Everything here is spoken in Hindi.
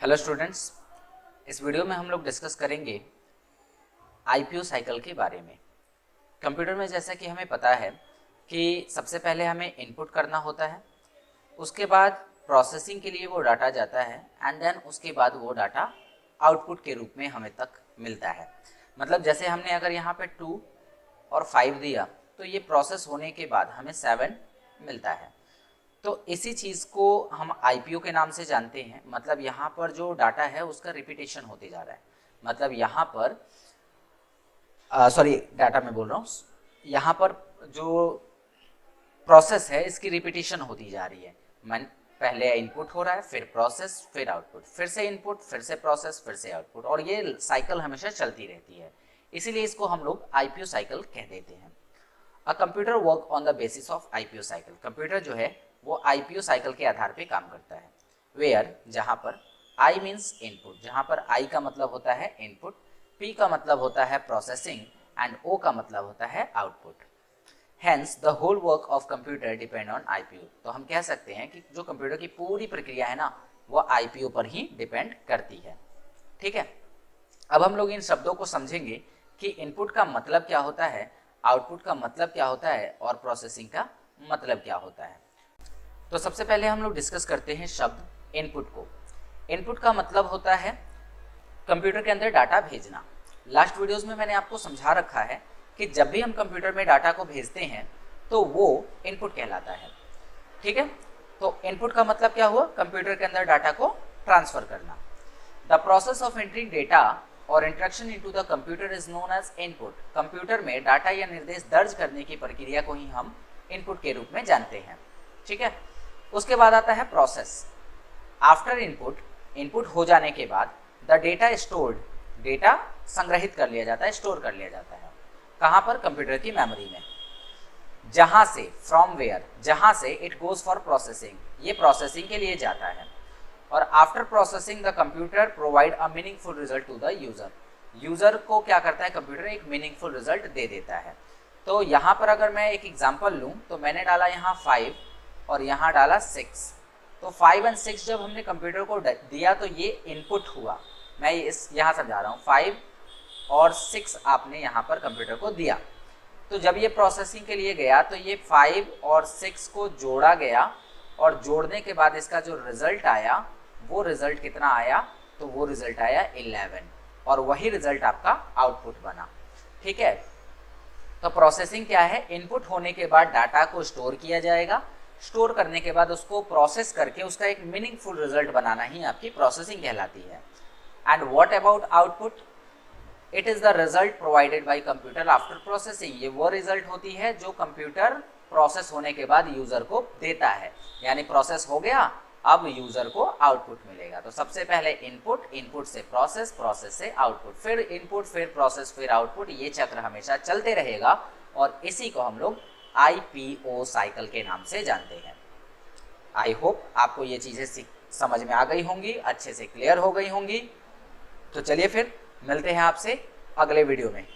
हेलो स्टूडेंट्स, इस वीडियो में हम लोग डिस्कस करेंगे आईपीओ साइकिल के बारे में। कंप्यूटर में जैसा कि हमें पता है कि सबसे पहले हमें इनपुट करना होता है, उसके बाद प्रोसेसिंग के लिए वो डाटा जाता है एंड देन उसके बाद वो डाटा आउटपुट के रूप में हमें तक मिलता है। मतलब जैसे हमने अगर यहाँ पे 2 और 5 दिया तो ये प्रोसेस होने के बाद हमें 7 मिलता है। तो इसी चीज़ को हम आईपीओ के नाम से जानते हैं। मतलब यहाँ पर जो डाटा है उसका रिपीटेशन होते जा रहा है। मतलब यहाँ पर डाटा में बोल रहा हूँ, यहाँ पर जो प्रोसेस है इसकी रिपीटेशन होती जा रही है। पहले इनपुट हो रहा है, फिर प्रोसेस, फिर आउटपुट, फिर से इनपुट, फिर से प्रोसेस, फिर से आउटपुट, और ये साइकिल हमेशा चलती रहती है। इसीलिए इसको हम लोग आईपीओ साइकिल कह देते हैं। A computer work on the basis of IPO cycle. Computer जो है वो आईपीओ साइकिल के आधार पे काम करता है। वेयर, जहाँ पर आई मीन्स इनपुट, जहाँ पर आई का मतलब होता है इनपुट, पी का मतलब होता है प्रोसेसिंग एंड ओ का मतलब होता है output. Hence the whole work of computer depend on IPO. तो हम कह सकते हैं कि जो कंप्यूटर की पूरी प्रक्रिया है ना वो आईपीओ पर ही डिपेंड करती है। ठीक है, अब हम लोग इन शब्दों को समझेंगे कि इनपुट का मतलब क्या होता है, आउटपुट का मतलब क्या होता है और प्रोसेसिंग का मतलब क्या होता है। तो सबसे पहले हम लोग डिस्कस करते हैं शब्द इनपुट को। इनपुट का मतलब होता है कंप्यूटर के अंदर डाटा भेजना। लास्ट वीडियोस में मैंने आपको समझा रखा है कि जब भी हम कंप्यूटर में डाटा को भेजते हैं तो वो इनपुट कहलाता है। ठीक है, तो इनपुट का मतलब क्या हुआ, कंप्यूटर के अंदर डाटा को ट्रांसफर करना। The process of entering data और instruction into the computer is known as input. Computer में डाटा या निर्देश दर्ज करने की प्रक्रिया को ही हम इनपुट के रूप में जानते हैं। ठीक है, उसके बाद आता है प्रोसेस। आफ्टर इनपुट, इनपुट हो जाने के बाद द डेटा स्टोर्ड, डेटा संग्रहित कर लिया जाता है, स्टोर कर लिया जाता है। कहाँ पर, कंप्यूटर की मेमोरी में। जहाँ से, फ्रॉम वेयर, जहाँ से इट गोज फॉर प्रोसेसिंग, ये प्रोसेसिंग के लिए जाता है। और after processing the computer provide a meaningful result to the user. User को क्या करता है कंप्यूटर, एक मीनिंगफुल रिजल्ट दे देता है। तो यहाँ पर अगर मैं एक एग्जांपल लूँ तो मैंने डाला यहाँ 5 और यहाँ डाला 6। तो 5 और 6 जब हमने कंप्यूटर को दिया तो ये इनपुट हुआ। मैं इस यहाँ समझा रहा हूँ, 5 और 6 आपने यहाँ पर कंप्यूटर को दिया। तो जब ये प्रोसेसिंग के लिए गया तो ये 5 और 6 को जोड़ा गया और जोड़ने के बाद इसका जो रिजल्ट आया वो रिजल्ट कितना आया, तो वो रिजल्ट आया 11 और वही रिजल्ट आपका आउटपुट बना। ठीक है, तो प्रोसेसिंग क्या है, इनपुट होने के बाद डाटा को स्टोर किया जाएगा, स्टोर करने के बाद उसको प्रोसेस करके उसका एक मीनिंगफुल रिजल्ट बनाना ही आपकी प्रोसेसिंग कहलाती है। And what about output, it is the result provided by computer after processing. ये वो रिजल्ट होती है जो कंप्यूटर प्रोसेस होने के बाद यूजर को देता है। यानी प्रोसेस हो गया, अब यूजर को आउटपुट मिलेगा। तो सबसे पहले इनपुट, इनपुट से प्रोसेस, प्रोसेस से आउटपुट, फिर इनपुट, फिर प्रोसेस, फिर आउटपुट। ये चक्र हमेशा चलते रहेगा और इसी को हम लोग आईपीओ साइकिल के नाम से जानते हैं। आई होप आपको ये चीज़ें समझ में आ गई होंगी, अच्छे से क्लियर हो गई होंगी। तो चलिए फिर मिलते हैं आपसे अगले वीडियो में।